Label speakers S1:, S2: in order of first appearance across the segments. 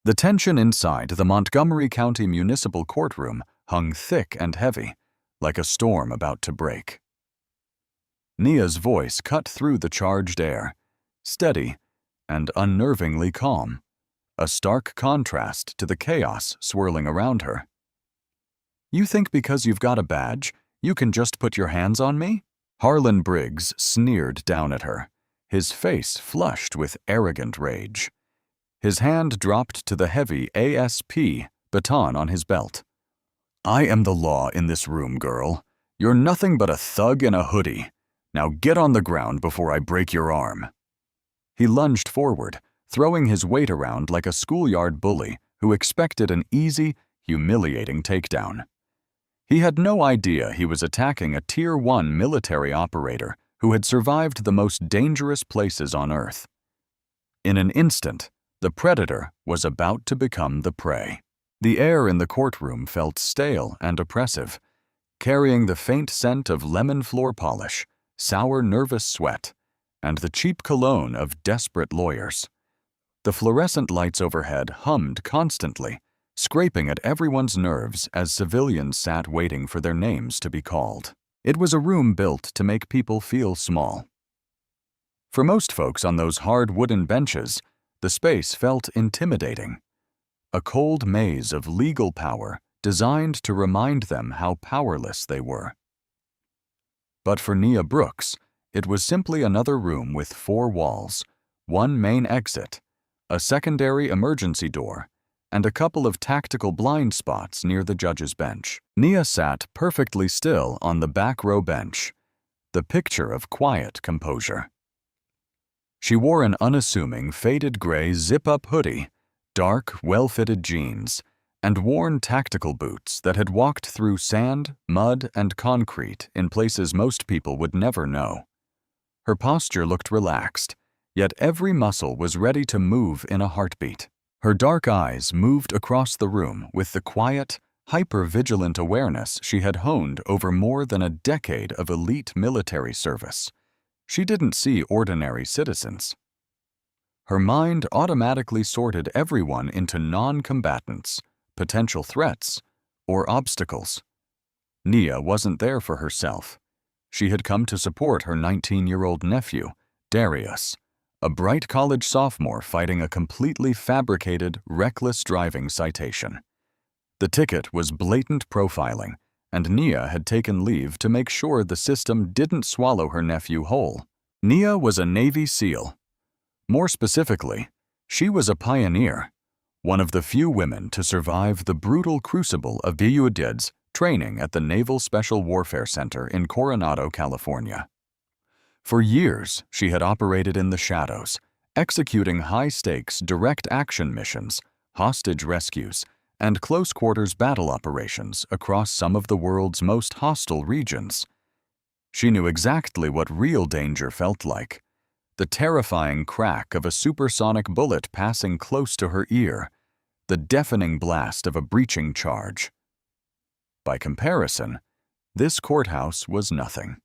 S1: The tension inside the Montgomery County Municipal Courtroom hung thick and heavy, like a storm about to break. Nia's voice cut through the charged air, steady and unnervingly calm, a stark contrast to the chaos swirling around her. "You think because you've got a badge, you can just put your hands on me?" Harlan Briggs sneered down at her, his face flushed with arrogant rage. His hand dropped to the heavy ASP baton on his belt. "I am the law in this room, girl. You're nothing but a thug in a hoodie. Now get on the ground before I break your arm." He lunged forward, throwing his weight around like a schoolyard bully who expected an easy, humiliating takedown. He had no idea he was attacking a Tier 1 military operator who had survived the most dangerous places on Earth. In an instant, the predator was about to become the prey. The air in the courtroom felt stale and oppressive, carrying the faint scent of lemon floor polish, sour nervous sweat, and the cheap cologne of desperate lawyers. The fluorescent lights overhead hummed constantly, scraping at everyone's nerves as civilians sat waiting for their names to be called. It was a room built to make people feel small. For most folks on those hard wooden benches, the space felt intimidating, a cold maze of legal power designed to remind them how powerless they were. But for Nia Brooks, it was simply another room with 4 walls, one main exit, a secondary emergency door, and a couple of tactical blind spots near the judge's bench. Nia sat perfectly still on the back row bench, the picture of quiet composure. She wore an unassuming faded gray zip-up hoodie, dark, well-fitted jeans, and worn tactical boots that had walked through sand, mud, and concrete in places most people would never know. Her posture looked relaxed, yet every muscle was ready to move in a heartbeat. Her dark eyes moved across the room with the quiet, hyper-vigilant awareness she had honed over more than a decade of elite military service. She didn't see ordinary citizens. Her mind automatically sorted everyone into non-combatants, potential threats, or obstacles. Nia wasn't there for herself. She had come to support her 19-year-old nephew, Darius, a bright college sophomore fighting a completely fabricated, reckless driving citation. The ticket was blatant profiling, and Nia had taken leave to make sure the system didn't swallow her nephew whole. Nia was a Navy SEAL. More specifically, she was a pioneer, one of the few women to survive the brutal crucible of BUDID's training at the Naval Special Warfare Center in Coronado, California. For years, she had operated in the shadows, executing high-stakes direct action missions, hostage rescues, and close-quarters battle operations across some of the world's most hostile regions. She knew exactly what real danger felt like, the terrifying crack of a supersonic bullet passing close to her ear, the deafening blast of a breaching charge. By comparison, this courthouse was nothing.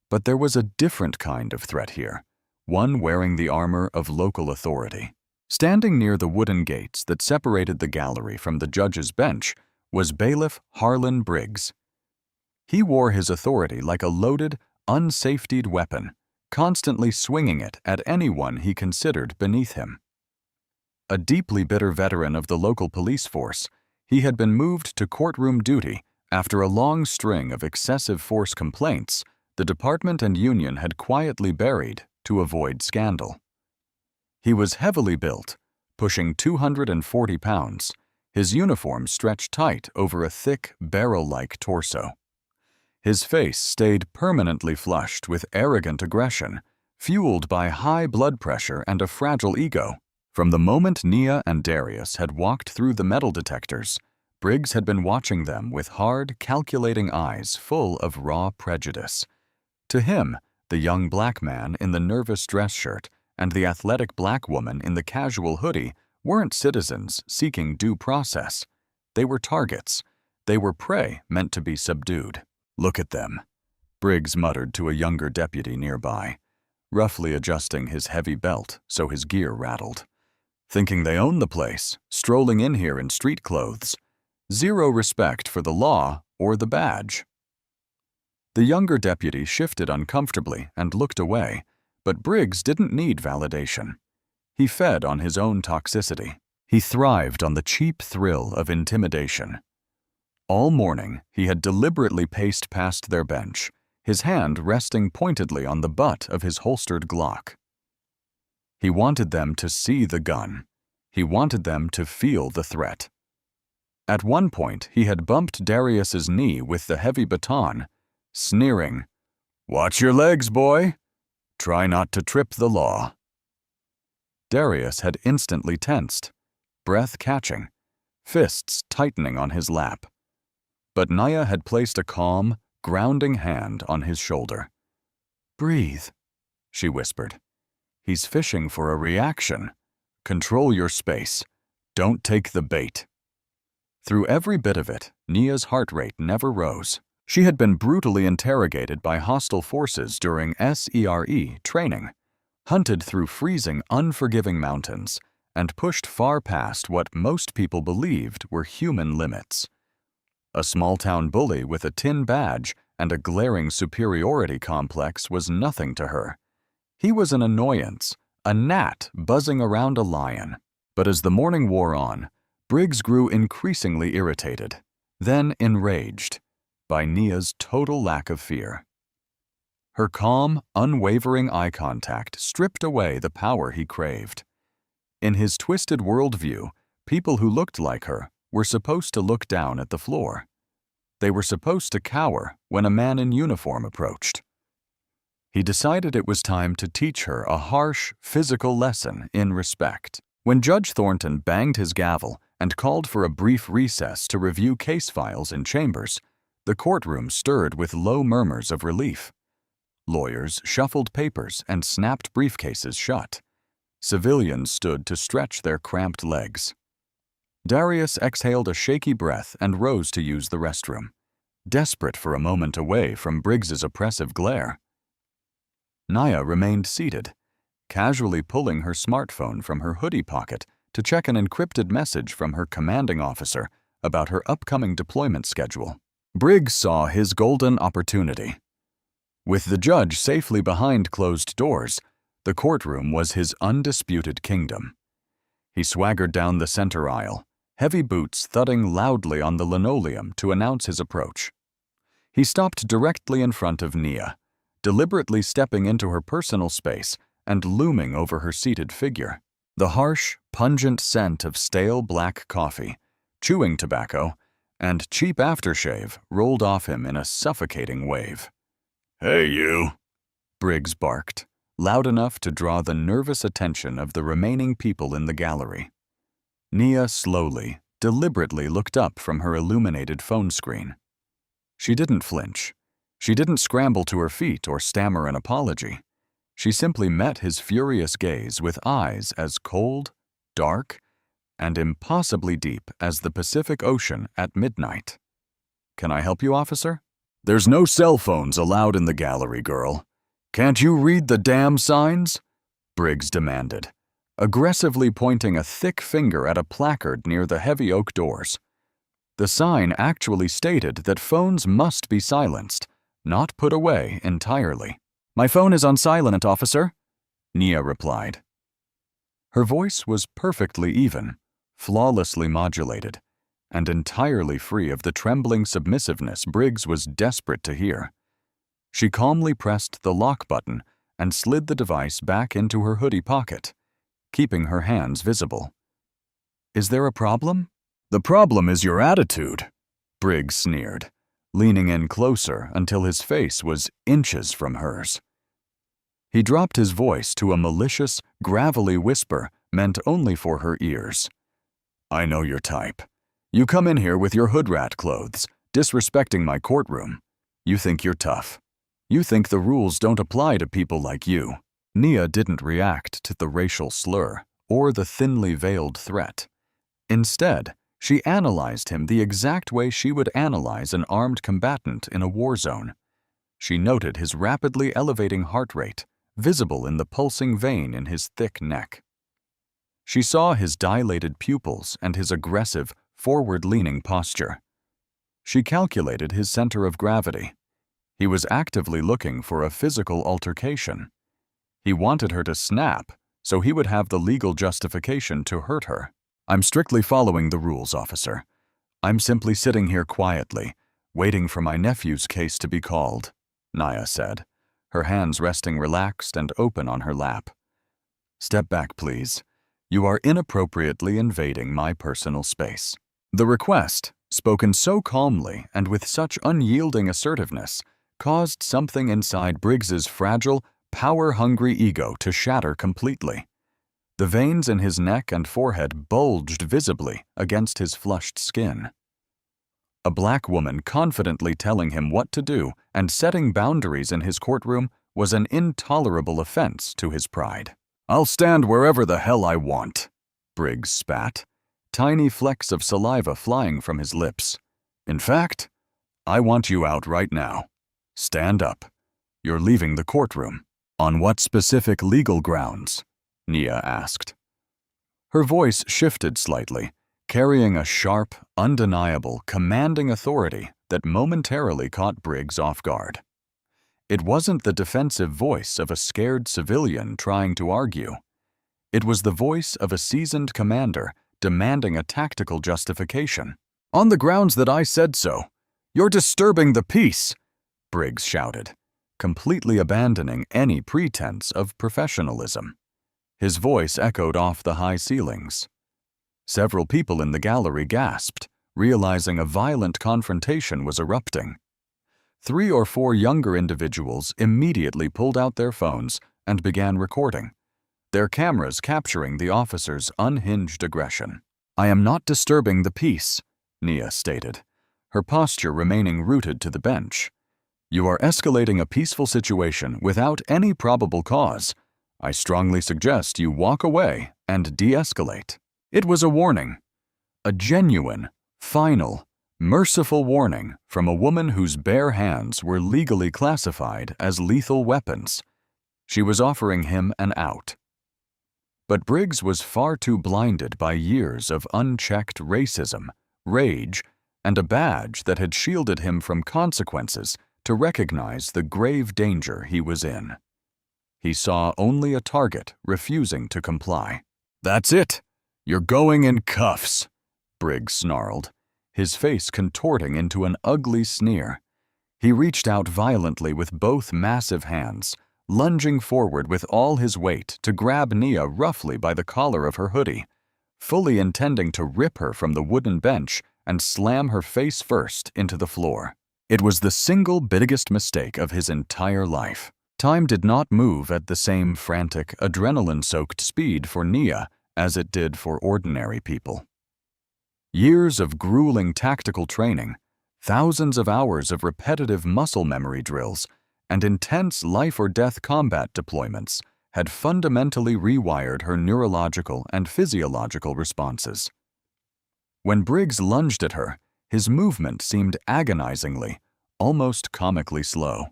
S1: But there was a different kind of threat here, one wearing the armor of local authority. Standing near the wooden gates that separated the gallery from the judge's bench was bailiff Harlan Briggs. He wore his authority like a loaded, unsafetied weapon, constantly swinging it at anyone he considered beneath him. A deeply bitter veteran of the local police force, he had been moved to courtroom duty after a long string of excessive force complaints the department and union had quietly buried to avoid scandal. He was heavily built, pushing 240 pounds, his uniform stretched tight over a thick, barrel-like torso. His face stayed permanently flushed with arrogant aggression, fueled by high blood pressure and a fragile ego. From the moment Nia and Darius had walked through the metal detectors, Briggs had been watching them with hard, calculating eyes full of raw prejudice. To him, the young black man in the nervous dress shirt and the athletic black woman in the casual hoodie weren't citizens seeking due process. They were targets. They were prey meant to be subdued. "Look at them," Briggs muttered to a younger deputy nearby, roughly adjusting his heavy belt so his gear rattled. thinking they own the place, strolling in here in street clothes. Zero respect for the law or the badge. The younger deputy shifted uncomfortably and looked away, but Briggs didn't need validation. He fed on his own toxicity. He thrived on the cheap thrill of intimidation. All morning, he had deliberately paced past their bench, his hand resting pointedly on the butt of his holstered Glock. He wanted them to see the gun. He wanted them to feel the threat. At one point, he had bumped Darius's knee with the heavy baton, sneering, "Watch your legs, boy. Try not to trip the law." Darius had instantly tensed, breath catching, fists tightening on his lap. But Naya had placed a calm, grounding hand on his shoulder. "Breathe," she whispered. "He's fishing for a reaction. Control your space. Don't take the bait." Through every bit of it, Nia's heart rate never rose. She had been brutally interrogated by hostile forces during SERE training, hunted through freezing, unforgiving mountains, and pushed far past what most people believed were human limits. A small-town bully with a tin badge and a glaring superiority complex was nothing to her. He was an annoyance, a gnat buzzing around a lion. But as the morning wore on, Briggs grew increasingly irritated, then enraged, by Nia's total lack of fear. Her calm, unwavering eye contact stripped away the power he craved. In his twisted worldview, people who looked like her were supposed to look down at the floor. They were supposed to cower when a man in uniform approached. He decided it was time to teach her a harsh, physical lesson in respect. When Judge Thornton banged his gavel and called for a brief recess to review case files in chambers, the courtroom stirred with low murmurs of relief. Lawyers shuffled papers and snapped briefcases shut. Civilians stood to stretch their cramped legs. Darius exhaled a shaky breath and rose to use the restroom, desperate for a moment away from Briggs's oppressive glare. Naya remained seated, casually pulling her smartphone from her hoodie pocket to check an encrypted message from her commanding officer about her upcoming deployment schedule. Briggs saw his golden opportunity. With the judge safely behind closed doors, the courtroom was his undisputed kingdom. He swaggered down the center aisle, heavy boots thudding loudly on the linoleum to announce his approach. He stopped directly in front of Nia, deliberately stepping into her personal space and looming over her seated figure. The harsh, pungent scent of stale black coffee, chewing tobacco, and cheap aftershave rolled off him in a suffocating wave. "Hey, you," Briggs barked, loud enough to draw the nervous attention of the remaining people in the gallery. Nia slowly, deliberately looked up from her illuminated phone screen. She didn't flinch. She didn't scramble to her feet or stammer an apology. She simply met his furious gaze with eyes as cold, dark, and impossibly deep as the Pacific Ocean at midnight. "Can I help you, officer?" "There's no cell phones allowed in the gallery, girl. Can't you read the damn signs?" Briggs demanded, aggressively pointing a thick finger at a placard near the heavy oak doors. The sign actually stated that phones must be silenced, not put away entirely. "My phone is on silent, officer," Nia replied. Her voice was perfectly even, flawlessly modulated, and entirely free of the trembling submissiveness Briggs was desperate to hear. She calmly pressed the lock button and slid the device back into her hoodie pocket, keeping her hands visible. "Is there a problem?" "The problem is your attitude," Briggs sneered, leaning in closer until his face was inches from hers. He dropped his voice to a malicious, gravelly whisper meant only for her ears. "I know your type. You come in here with your hood rat clothes, disrespecting my courtroom. You think you're tough. You think the rules don't apply to people like you." Nia didn't react to the racial slur or the thinly veiled threat. Instead, she analyzed him the exact way she would analyze an armed combatant in a war zone. She noted his rapidly elevating heart rate, visible in the pulsing vein in his thick neck. She saw his dilated pupils and his aggressive, forward-leaning posture. She calculated his center of gravity. He was actively looking for a physical altercation. He wanted her to snap, so he would have the legal justification to hurt her. "I'm strictly following the rules, officer. I'm simply sitting here quietly, waiting for my nephew's case to be called," Nia said, her hands resting relaxed and open on her lap. "Step back, please. You are inappropriately invading my personal space." The request, spoken so calmly and with such unyielding assertiveness, caused something inside Briggs's fragile, power-hungry ego to shatter completely. The veins in his neck and forehead bulged visibly against his flushed skin. A black woman confidently telling him what to do and setting boundaries in his courtroom was an intolerable offense to his pride. "I'll stand wherever the hell I want," Briggs spat, tiny flecks of saliva flying from his lips. "In fact, I want you out right now. Stand up. You're leaving the courtroom." "On what specific legal grounds?" Nia asked. Her voice shifted slightly, carrying a sharp, undeniable, commanding authority that momentarily caught Briggs off guard. It wasn't the defensive voice of a scared civilian trying to argue. It was the voice of a seasoned commander demanding a tactical justification. "On the grounds that I said so. You're disturbing the peace," Briggs shouted, completely abandoning any pretense of professionalism. His voice echoed off the high ceilings. Several people in the gallery gasped, realizing a violent confrontation was erupting. 3 or 4 younger individuals immediately pulled out their phones and began recording, their cameras capturing the officer's unhinged aggression. "I am not disturbing the peace," Nia stated, her posture remaining rooted to the bench. "You are escalating a peaceful situation without any probable cause. I strongly suggest you walk away and de-escalate." It was a warning. A genuine, final, merciful warning from a woman whose bare hands were legally classified as lethal weapons. She was offering him an out. But Briggs was far too blinded by years of unchecked racism, rage, and a badge that had shielded him from consequences to recognize the grave danger he was in. He saw only a target refusing to comply. "That's it! You're going in cuffs," Briggs snarled, his face contorting into an ugly sneer. He reached out violently with both massive hands, lunging forward with all his weight to grab Nia roughly by the collar of her hoodie, fully intending to rip her from the wooden bench and slam her face first into the floor. It was the single biggest mistake of his entire life. Time did not move at the same frantic, adrenaline-soaked speed for Nia as it did for ordinary people. Years of grueling tactical training, thousands of hours of repetitive muscle memory drills, and intense life-or-death combat deployments had fundamentally rewired her neurological and physiological responses. When Briggs lunged at her, his movement seemed agonizingly, almost comically slow.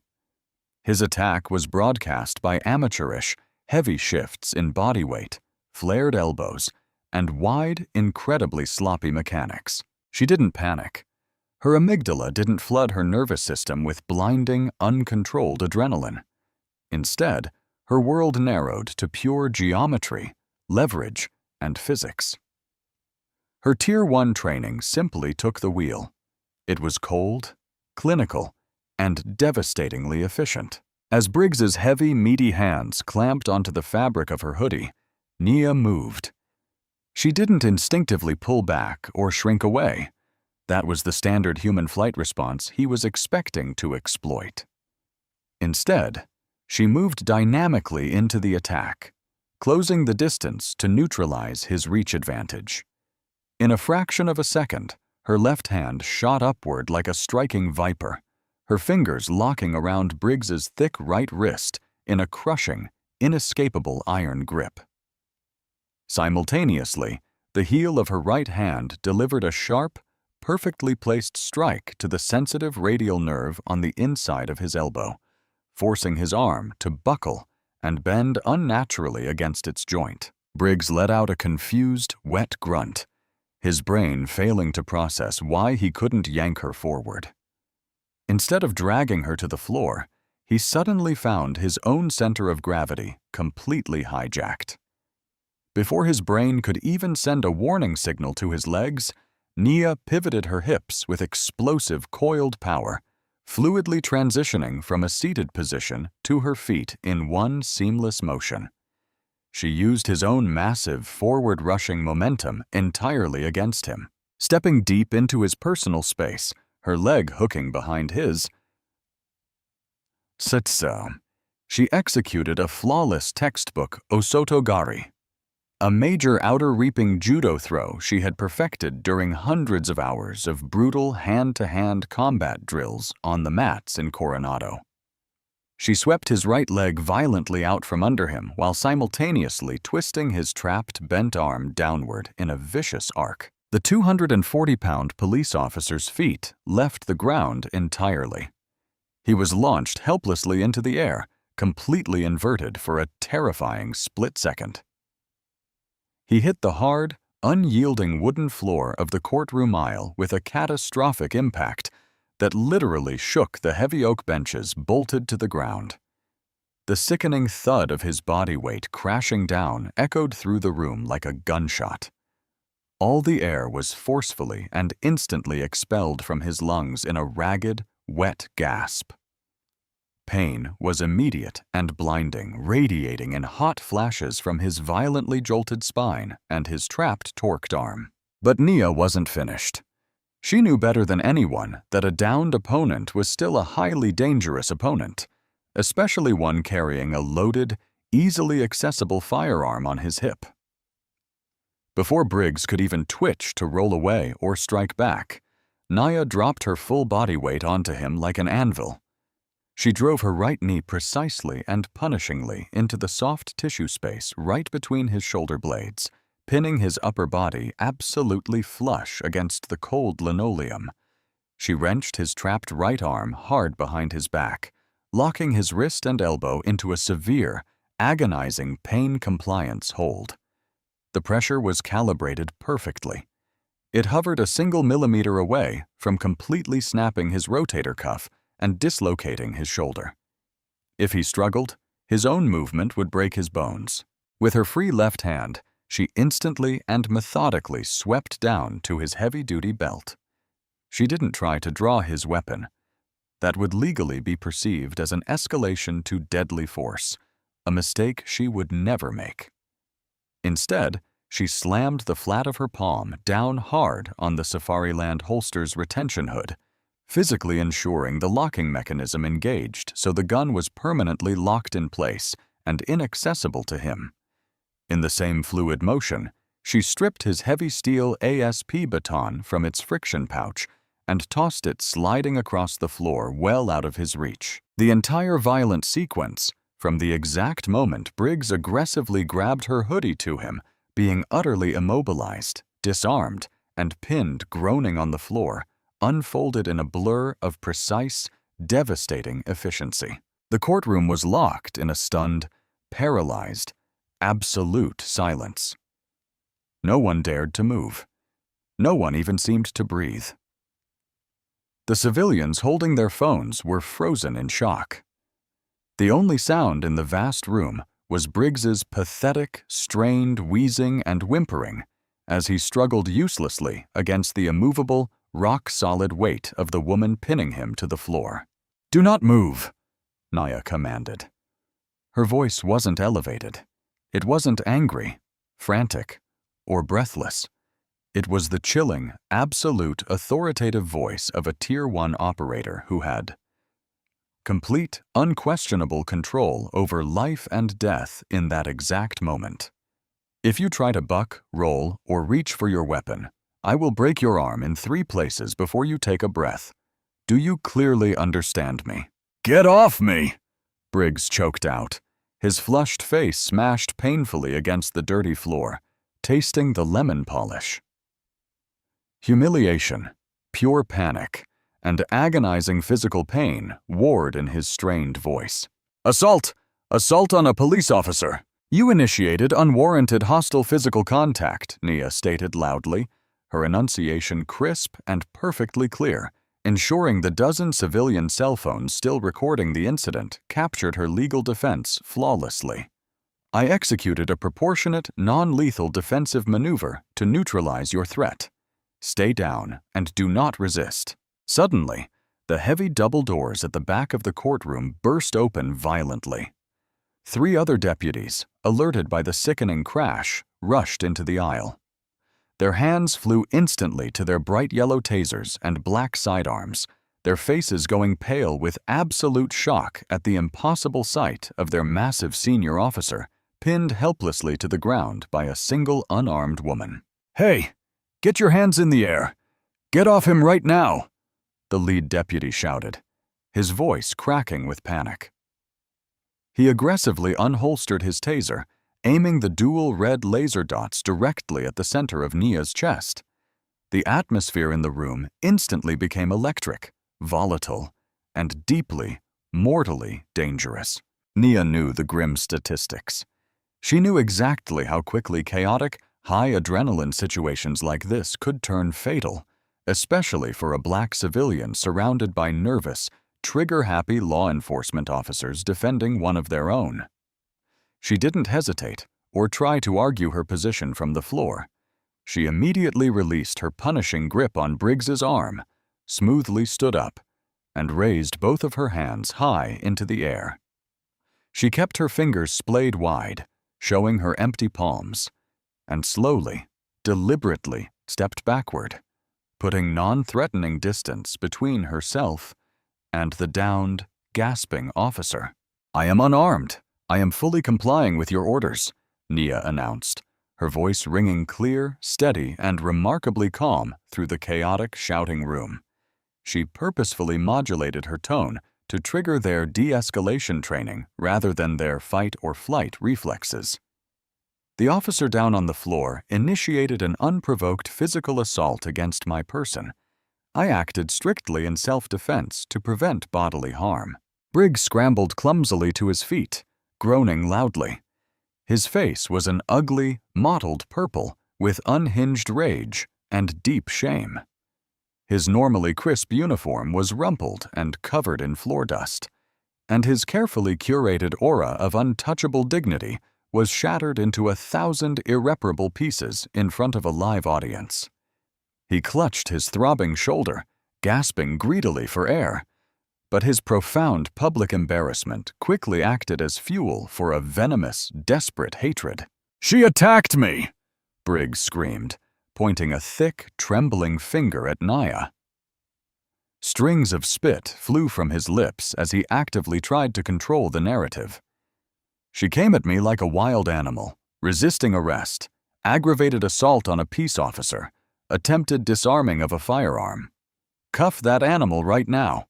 S1: His attack was broadcast by amateurish, heavy shifts in body weight, flared elbows, and wide, incredibly sloppy mechanics. She didn't panic. Her amygdala didn't flood her nervous system with blinding, uncontrolled adrenaline. Instead, her world narrowed to pure geometry, leverage, and physics. Her Tier 1 training simply took the wheel. It was cold, clinical, and devastatingly efficient. As Briggs's heavy, meaty hands clamped onto the fabric of her hoodie, Nia moved. She didn't instinctively pull back or shrink away. That was the standard human flight response he was expecting to exploit. Instead, she moved dynamically into the attack, closing the distance to neutralize his reach advantage. In a fraction of a second, her left hand shot upward like a striking viper, her fingers locking around Briggs's thick right wrist in a crushing, inescapable iron grip. Simultaneously, the heel of her right hand delivered a sharp, perfectly placed strike to the sensitive radial nerve on the inside of his elbow, forcing his arm to buckle and bend unnaturally against its joint. Briggs let out a confused, wet grunt, his brain failing to process why he couldn't yank her forward. Instead of dragging her to the floor, he suddenly found his own center of gravity completely hijacked. Before his brain could even send a warning signal to his legs, Nia pivoted her hips with explosive coiled power, fluidly transitioning from a seated position to her feet in one seamless motion. She used his own massive forward-rushing momentum entirely against him. Stepping deep into his personal space, her leg hooking behind his, Setso, she executed a flawless textbook osotogari, a major outer-reaping judo throw she had perfected during hundreds of hours of brutal hand-to-hand combat drills on the mats in Coronado. She swept his right leg violently out from under him while simultaneously twisting his trapped, bent arm downward in a vicious arc. The 240-pound police officer's feet left the ground entirely. He was launched helplessly into the air, completely inverted for a terrifying split second. He hit the hard, unyielding wooden floor of the courtroom aisle with a catastrophic impact that literally shook the heavy oak benches bolted to the ground. The sickening thud of his body weight crashing down echoed through the room like a gunshot. All the air was forcefully and instantly expelled from his lungs in a ragged, wet gasp. Pain was immediate and blinding, radiating in hot flashes from his violently jolted spine and his trapped torqued arm. But Nia wasn't finished. She knew better than anyone that a downed opponent was still a highly dangerous opponent, especially one carrying a loaded, easily accessible firearm on his hip. Before Briggs could even twitch to roll away or strike back, Nia dropped her full body weight onto him like an anvil. She drove her right knee precisely and punishingly into the soft tissue space right between his shoulder blades, pinning his upper body absolutely flush against the cold linoleum. She wrenched his trapped right arm hard behind his back, locking his wrist and elbow into a severe, agonizing pain compliance hold. The pressure was calibrated perfectly. It hovered a single millimeter away from completely snapping his rotator cuff and dislocating his shoulder. If he struggled, his own movement would break his bones. With her free left hand, she instantly and methodically swept down to his heavy-duty belt. She didn't try to draw his weapon. That would legally be perceived as an escalation to deadly force, a mistake she would never make. Instead, she slammed the flat of her palm down hard on the Safariland holster's retention hood, physically ensuring the locking mechanism engaged so the gun was permanently locked in place and inaccessible to him. In the same fluid motion, she stripped his heavy steel ASP baton from its friction pouch and tossed it sliding across the floor well out of his reach. The entire violent sequence, from the exact moment Briggs aggressively grabbed her hoodie to him, being utterly immobilized, disarmed, and pinned groaning on the floor, unfolded in a blur of precise, devastating efficiency. The courtroom was locked in a stunned, paralyzed, absolute silence. No one dared to move. No one even seemed to breathe. The civilians holding their phones were frozen in shock. The only sound in the vast room was Briggs's pathetic, strained wheezing and whimpering as he struggled uselessly against the immovable, rock-solid weight of the woman pinning him to the floor. "Do not move," Nia commanded. Her voice wasn't elevated. It wasn't angry, frantic, or breathless. It was the chilling, absolute, authoritative voice of a Tier 1 operator who had complete, unquestionable control over life and death in that exact moment. "If you try to buck, roll, or reach for your weapon, I will break your arm in 3 places before you take a breath. Do you clearly understand me?" "Get off me!" Briggs choked out, his flushed face smashed painfully against the dirty floor, tasting the lemon polish. Humiliation, pure panic, and agonizing physical pain warred in his strained voice. "Assault! Assault on a police officer! "You initiated unwarranted hostile physical contact," Nia stated loudly, her enunciation crisp and perfectly clear, ensuring the dozen civilian cell phones still recording the incident captured her legal defense flawlessly. "I executed a proportionate, non-lethal defensive maneuver to neutralize your threat. Stay down and do not resist." Suddenly, the heavy double doors at the back of the courtroom burst open violently. 3 other deputies, alerted by the sickening crash, rushed into the aisle. Their hands flew instantly to their bright yellow tasers and black sidearms, their faces going pale with absolute shock at the impossible sight of their massive senior officer pinned helplessly to the ground by a single unarmed woman. "Hey, get your hands in the air! Get off him right now!" the lead deputy shouted, his voice cracking with panic. He aggressively unholstered his taser, aiming the dual red laser dots directly at the center of Nia's chest. The atmosphere in the room instantly became electric, volatile, and deeply, mortally dangerous. Nia knew the grim statistics. She knew exactly how quickly chaotic, high-adrenaline situations like this could turn fatal, especially for a black civilian surrounded by nervous, trigger-happy law enforcement officers defending one of their own. She didn't hesitate or try to argue her position from the floor. She immediately released her punishing grip on Briggs's arm, smoothly stood up, and raised both of her hands high into the air. She kept her fingers splayed wide, showing her empty palms, and slowly, deliberately stepped backward, putting non-threatening distance between herself and the downed, gasping officer. "I am unarmed. I am fully complying with your orders," Nia announced, her voice ringing clear, steady, and remarkably calm through the chaotic, shouting room. She purposefully modulated her tone to trigger their de-escalation training rather than their fight-or-flight reflexes. The officer down on the floor initiated an unprovoked physical assault against my person. I acted strictly in self-defense to prevent bodily harm. Briggs scrambled clumsily to his feet, groaning loudly. His face was an ugly, mottled purple with unhinged rage and deep shame. His normally crisp uniform was rumpled and covered in floor dust, and his carefully curated aura of untouchable dignity was shattered into 1,000 irreparable pieces in front of a live audience. He clutched his throbbing shoulder, gasping greedily for air, but his profound public embarrassment quickly acted as fuel for a venomous, desperate hatred. "She attacked me!" Briggs screamed, pointing a thick, trembling finger at Nia. Strings of spit flew from his lips as he actively tried to control the narrative. "She came at me like a wild animal, resisting arrest, aggravated assault on a peace officer, attempted disarming of a firearm. Cuff that animal right now.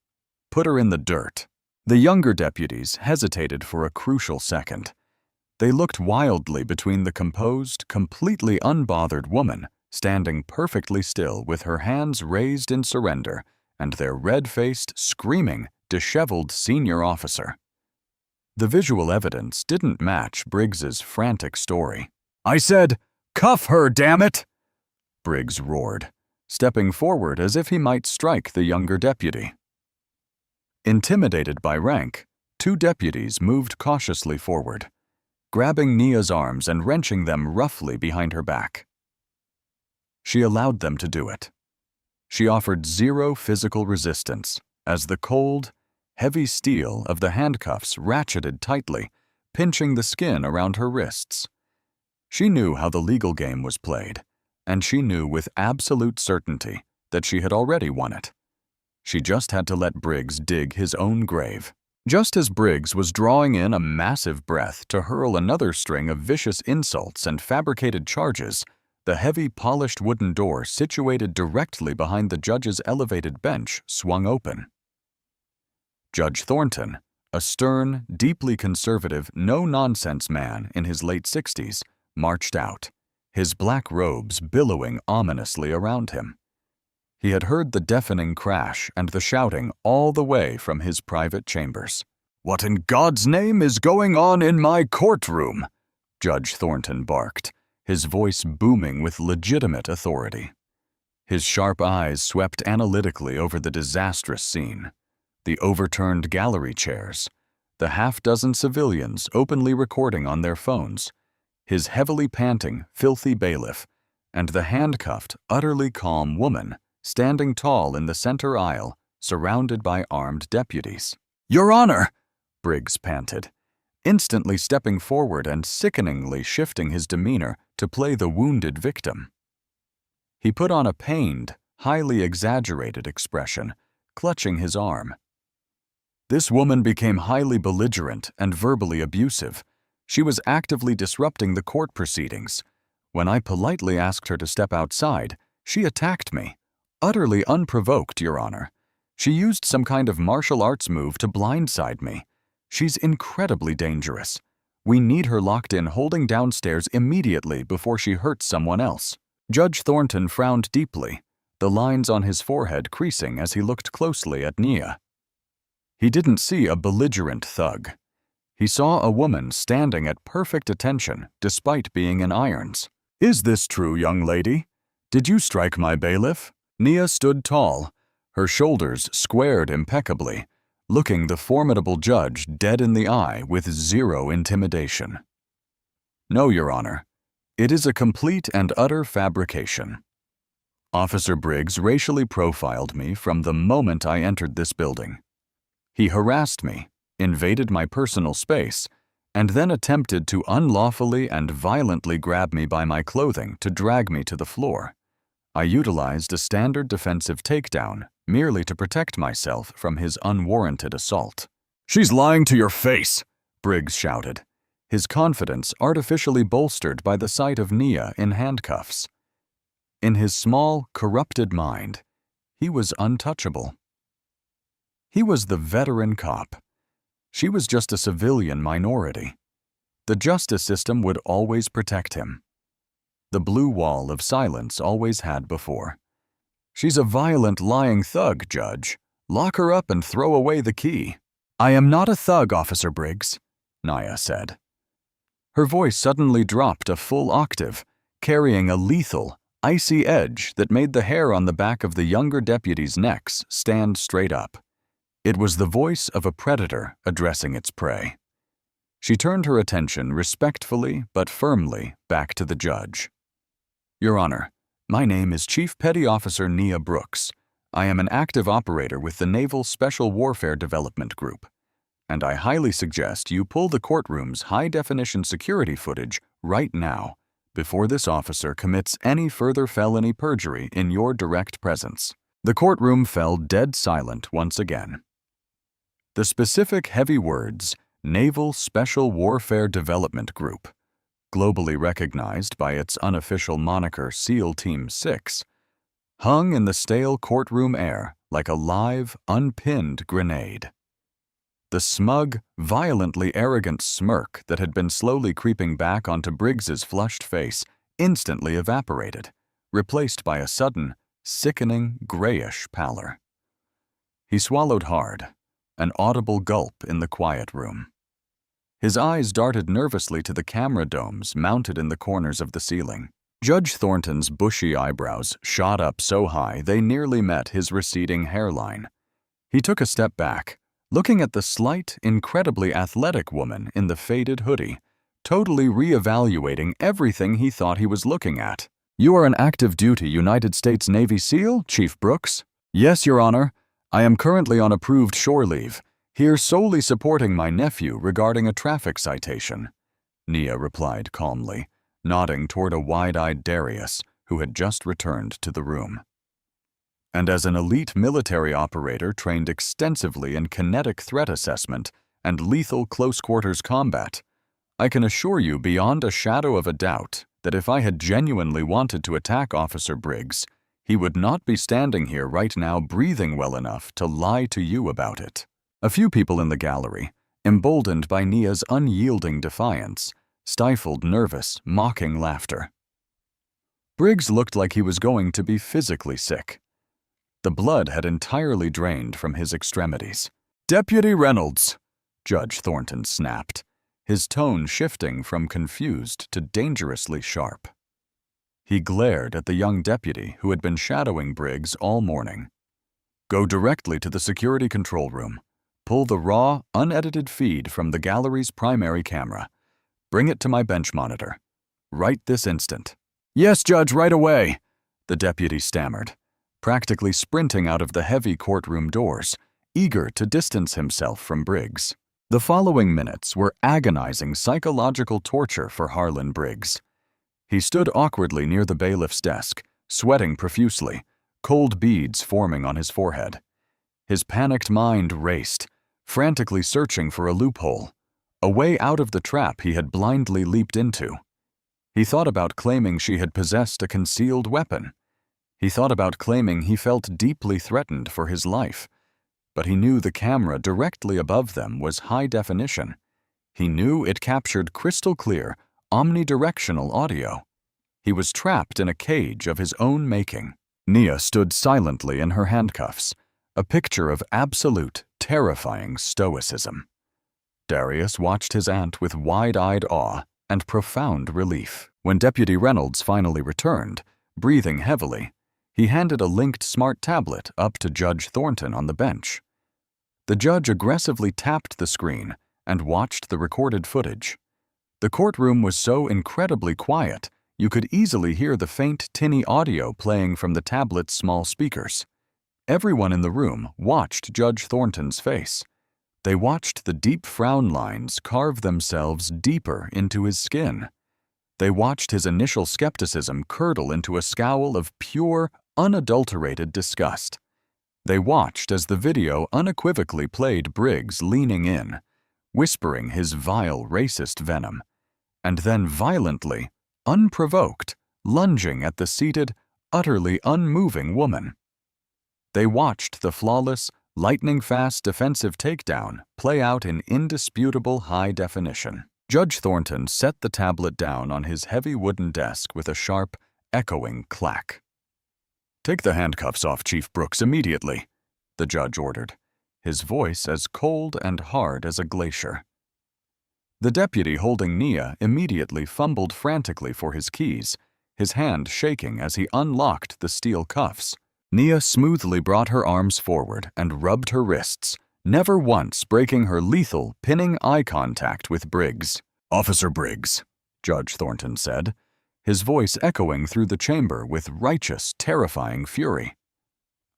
S1: Put her in the dirt." The younger deputies hesitated for a crucial second. They looked wildly between the composed, completely unbothered woman standing perfectly still with her hands raised in surrender and their red-faced, screaming, disheveled senior officer. The visual evidence didn't match Briggs's frantic story. "I said, cuff her, damn it!" Briggs roared, stepping forward as if he might strike the younger deputy. Intimidated by rank, 2 deputies moved cautiously forward, grabbing Nia's arms and wrenching them roughly behind her back. She allowed them to do it. She offered zero physical resistance as the cold, heavy steel of the handcuffs ratcheted tightly, pinching the skin around her wrists. She knew how the legal game was played, and she knew with absolute certainty that she had already won it. She just had to let Briggs dig his own grave. Just as Briggs was drawing in a massive breath to hurl another string of vicious insults and fabricated charges, the heavy polished wooden door situated directly behind the judge's elevated bench swung open. Judge Thornton, a stern, deeply conservative, no-nonsense man in his late 60s, marched out, his black robes billowing ominously around him. He had heard the deafening crash and the shouting all the way from his private chambers. "What in God's name is going on in my courtroom?" Judge Thornton barked, his voice booming with legitimate authority. His sharp eyes swept analytically over the disastrous scene, the overturned gallery chairs, the half-dozen civilians openly recording on their phones, his heavily panting, filthy bailiff, and the handcuffed, utterly calm woman standing tall in the center aisle, surrounded by armed deputies. "Your Honor!" Briggs panted, instantly stepping forward and sickeningly shifting his demeanor to play the wounded victim. He put on a pained, highly exaggerated expression, clutching his arm. This woman became highly belligerent and verbally abusive. She was actively disrupting the court proceedings. When I politely asked her to step outside, she attacked me. Utterly unprovoked, Your Honor. She used some kind of martial arts move to blindside me. She's incredibly dangerous. We need her locked in holding downstairs immediately before she hurts someone else. Judge Thornton frowned deeply, the lines on his forehead creasing as he looked closely at Nia. He didn't see a belligerent thug. He saw a woman standing at perfect attention despite being in irons. "Is this true, young lady? Did you strike my bailiff?" Nia stood tall, her shoulders squared impeccably, looking the formidable judge dead in the eye with zero intimidation. "No, Your Honor. It is a complete and utter fabrication. Officer Briggs racially profiled me from the moment I entered this building. He harassed me, invaded my personal space, and then attempted to unlawfully and violently grab me by my clothing to drag me to the floor. I utilized a standard defensive takedown merely to protect myself from his unwarranted assault." "She's lying to your face!" Briggs shouted, his confidence artificially bolstered by the sight of Nia in handcuffs. In his small, corrupted mind, he was untouchable. He was the veteran cop. She was just a civilian minority. The justice system would always protect him. The blue wall of silence always had before. "She's a violent, lying thug, Judge. Lock her up and throw away the key." "I am not a thug, Officer Briggs," Nia said. Her voice suddenly dropped a full octave, carrying a lethal, icy edge that made the hair on the back of the younger deputies' necks stand straight up. It was the voice of a predator addressing its prey. She turned her attention respectfully but firmly back to the judge. "Your Honor, my name is Chief Petty Officer Nia Brooks. I am an active operator with the Naval Special Warfare Development Group, and I highly suggest you pull the courtroom's high-definition security footage right now, before this officer commits any further felony perjury in your direct presence." The courtroom fell dead silent once again. The specific heavy words, Naval Special Warfare Development Group, globally recognized by its unofficial moniker SEAL Team 6, hung in the stale courtroom air like a live, unpinned grenade. The smug, violently arrogant smirk that had been slowly creeping back onto Briggs's flushed face instantly evaporated, replaced by a sudden, sickening, grayish pallor. He swallowed hard, an audible gulp in the quiet room. His eyes darted nervously to the camera domes mounted in the corners of the ceiling. Judge Thornton's bushy eyebrows shot up so high they nearly met his receding hairline. He took a step back, looking at the slight, incredibly athletic woman in the faded hoodie, totally re-evaluating everything he thought he was looking at. "You are an active-duty United States Navy SEAL, Chief Brooks?" "Yes, Your Honor. I am currently on approved shore leave, here solely supporting my nephew regarding a traffic citation," Nia replied calmly, nodding toward a wide-eyed Darius who had just returned to the room. "And as an elite military operator trained extensively in kinetic threat assessment and lethal close-quarters combat, I can assure you beyond a shadow of a doubt that if I had genuinely wanted to attack Officer Briggs, he would not be standing here right now breathing well enough to lie to you about it." A few people in the gallery, emboldened by Nia's unyielding defiance, stifled nervous, mocking laughter. Briggs looked like he was going to be physically sick. The blood had entirely drained from his extremities. "Deputy Reynolds," Judge Thornton snapped, his tone shifting from confused to dangerously sharp. He glared at the young deputy who had been shadowing Briggs all morning. "Go directly to the security control room. Pull the raw, unedited feed from the gallery's primary camera. Bring it to my bench monitor. Right this instant." "Yes, Judge, right away," the deputy stammered, practically sprinting out of the heavy courtroom doors, eager to distance himself from Briggs. The following minutes were agonizing psychological torture for Harlan Briggs. He stood awkwardly near the bailiff's desk, sweating profusely, cold beads forming on his forehead. His panicked mind raced, frantically searching for a loophole, a way out of the trap he had blindly leaped into. He thought about claiming she had possessed a concealed weapon. He thought about claiming he felt deeply threatened for his life, but he knew the camera directly above them was high definition. He knew it captured crystal clear, omnidirectional audio. He was trapped in a cage of his own making. Nia stood silently in her handcuffs, a picture of absolute, terrifying stoicism. Darius watched his aunt with wide-eyed awe and profound relief. When Deputy Reynolds finally returned, breathing heavily, he handed a linked smart tablet up to Judge Thornton on the bench. The judge aggressively tapped the screen and watched the recorded footage. The courtroom was so incredibly quiet, you could easily hear the faint, tinny audio playing from the tablet's small speakers. Everyone in the room watched Judge Thornton's face. They watched the deep frown lines carve themselves deeper into his skin. They watched his initial skepticism curdle into a scowl of pure, unadulterated disgust. They watched as the video unequivocally played Briggs leaning in, whispering his vile racist venom, and then violently, unprovoked, lunging at the seated, utterly unmoving woman. They watched the flawless, lightning-fast defensive takedown play out in indisputable high definition. Judge Thornton set the tablet down on his heavy wooden desk with a sharp, echoing clack. "Take the handcuffs off Chief Brooks immediately," the judge ordered, his voice as cold and hard as a glacier. The deputy holding Nia immediately fumbled frantically for his keys, his hand shaking as he unlocked the steel cuffs. Nia smoothly brought her arms forward and rubbed her wrists, never once breaking her lethal, pinning eye contact with Briggs. "Officer Briggs," Judge Thornton said, his voice echoing through the chamber with righteous, terrifying fury.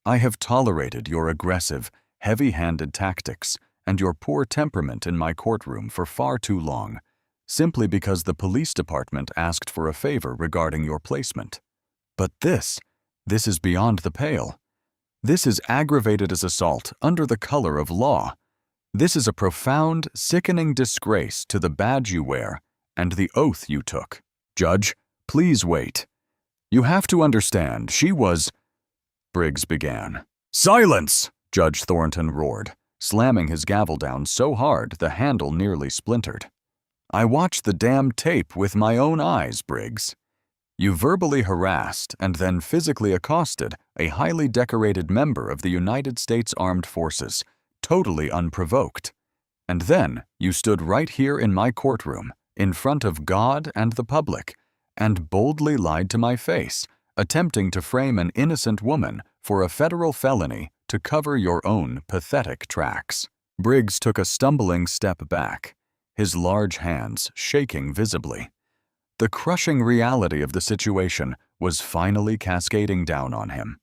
S1: "I have tolerated your aggressive, heavy-handed tactics and your poor temperament in my courtroom for far too long, simply because the police department asked for a favor regarding your placement. But this is beyond the pale. This is aggravated as assault under the color of law. This is a profound, sickening disgrace to the badge you wear and the oath you took. Judge, please wait. You have to understand, she was—" Briggs began. "Silence!" Judge Thornton roared, slamming his gavel down so hard the handle nearly splintered. "I watched the damn tape with my own eyes, Briggs. You verbally harassed and then physically accosted a highly decorated member of the United States Armed Forces, totally unprovoked. And then you stood right here in my courtroom, in front of God and the public, and boldly lied to my face, attempting to frame an innocent woman for a federal felony to cover your own pathetic tracks." Briggs took a stumbling step back, his large hands shaking visibly. The crushing reality of the situation was finally cascading down on him.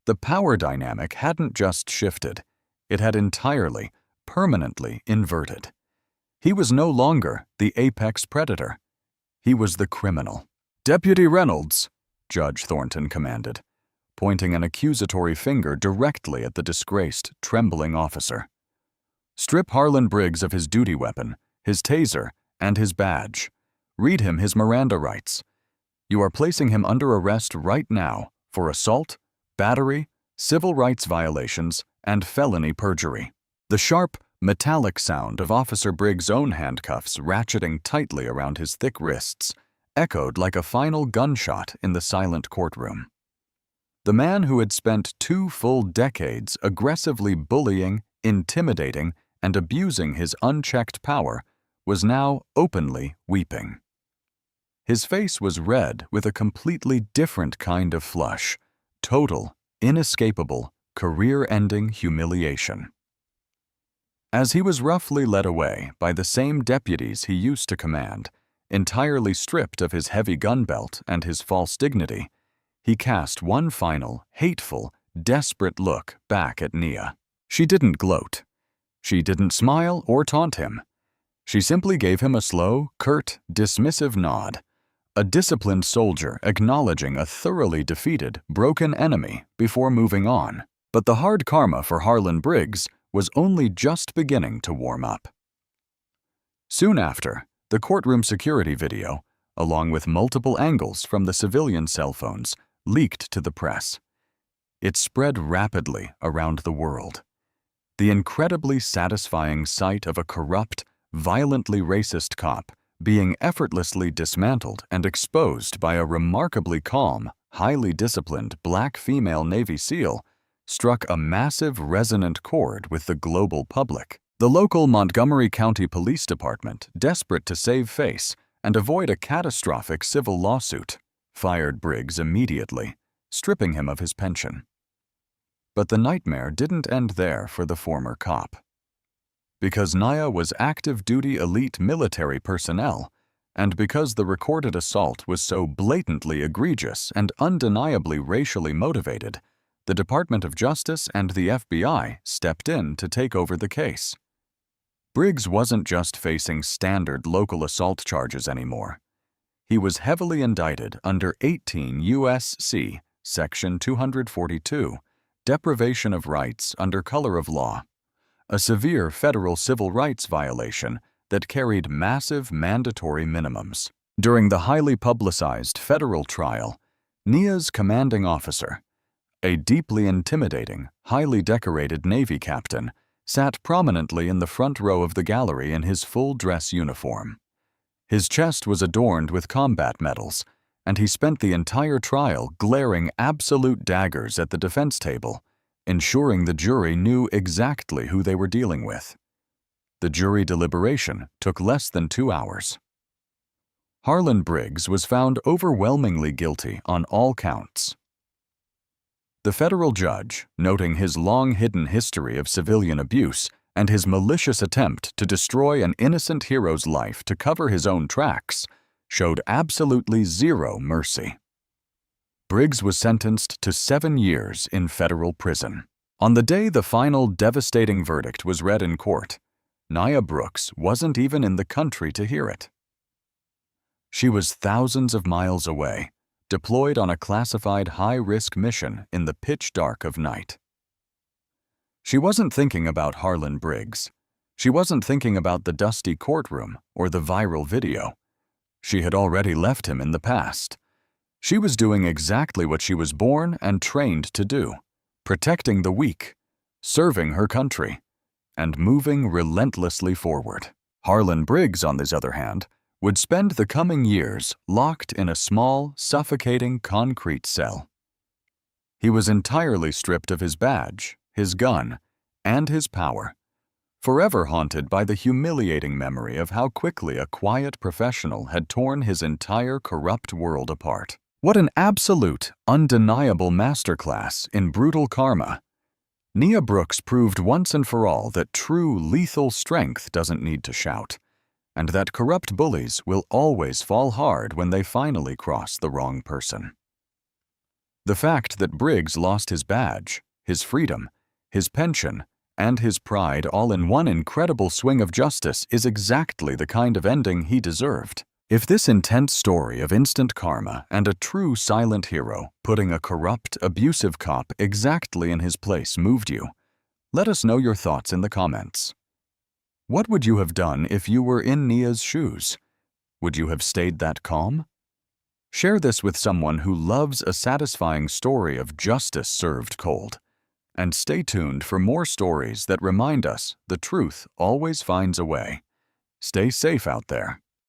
S1: The power dynamic hadn't just shifted, it had entirely, permanently inverted. He was no longer the apex predator. He was the criminal. "Deputy Reynolds," Judge Thornton commanded, pointing an accusatory finger directly at the disgraced, trembling officer. "Strip Harlan Briggs of his duty weapon, his taser, and his badge. Read him his Miranda rights. You are placing him under arrest right now for assault, battery, civil rights violations, and felony perjury." The sharp, metallic sound of Officer Briggs' own handcuffs ratcheting tightly around his thick wrists echoed like a final gunshot in the silent courtroom. The man who had spent 2 full decades aggressively bullying, intimidating, and abusing his unchecked power was now openly weeping. His face was red with a completely different kind of flush, total, inescapable, career-ending humiliation. As he was roughly led away by the same deputies he used to command, entirely stripped of his heavy gun belt and his false dignity, he cast one final, hateful, desperate look back at Nia. She didn't gloat. She didn't smile or taunt him. She simply gave him a slow, curt, dismissive nod, a disciplined soldier acknowledging a thoroughly defeated, broken enemy before moving on. But the hard karma for Harlan Briggs was only just beginning to warm up. Soon after, the courtroom security video, along with multiple angles from the civilian cell phones, leaked to the press. It spread rapidly around the world. The incredibly satisfying sight of a corrupt, violently racist cop being effortlessly dismantled and exposed by a remarkably calm, highly disciplined black female Navy SEAL struck a massive resonant chord with the global public. The local Montgomery County Police Department, desperate to save face and avoid a catastrophic civil lawsuit, fired Briggs immediately, stripping him of his pension. But the nightmare didn't end there for the former cop. Because Nia was active-duty elite military personnel, and because the recorded assault was so blatantly egregious and undeniably racially motivated, the Department of Justice and the FBI stepped in to take over the case. Briggs wasn't just facing standard local assault charges anymore. He was heavily indicted under 18 U.S.C. Section 242, deprivation of rights under color of law, a severe federal civil rights violation that carried massive mandatory minimums. During the highly publicized federal trial, Nia's commanding officer, a deeply intimidating, highly decorated Navy captain, sat prominently in the front row of the gallery in his full dress uniform. His chest was adorned with combat medals, and he spent the entire trial glaring absolute daggers at the defense table, ensuring the jury knew exactly who they were dealing with. The jury deliberation took less than 2 hours. Harlan Briggs was found overwhelmingly guilty on all counts. The federal judge, noting his long-hidden history of civilian abuse and his malicious attempt to destroy an innocent hero's life to cover his own tracks, showed absolutely zero mercy. Briggs was sentenced to 7 years in federal prison. On the day the final devastating verdict was read in court, Nia Brooks wasn't even in the country to hear it. She was thousands of miles away, deployed on a classified high-risk mission in the pitch dark of night. She wasn't thinking about Harlan Briggs. She wasn't thinking about the dusty courtroom or the viral video. She had already left him in the past. She was doing exactly what she was born and trained to do, protecting the weak, serving her country, and moving relentlessly forward. Harlan Briggs, on the other hand, would spend the coming years locked in a small, suffocating concrete cell. He was entirely stripped of his badge, his gun, and his power, forever haunted by the humiliating memory of how quickly a quiet professional had torn his entire corrupt world apart. What an absolute, undeniable masterclass in brutal karma! Nia Brooks proved once and for all that true lethal strength doesn't need to shout, and that corrupt bullies will always fall hard when they finally cross the wrong person. The fact that Briggs lost his badge, his freedom, his pension, and his pride all in one incredible swing of justice is exactly the kind of ending he deserved. If this intense story of instant karma and a true silent hero putting a corrupt, abusive cop exactly in his place moved you, let us know your thoughts in the comments. What would you have done if you were in Nia's shoes? Would you have stayed that calm? Share this with someone who loves a satisfying story of justice served cold. And stay tuned for more stories that remind us the truth always finds a way. Stay safe out there.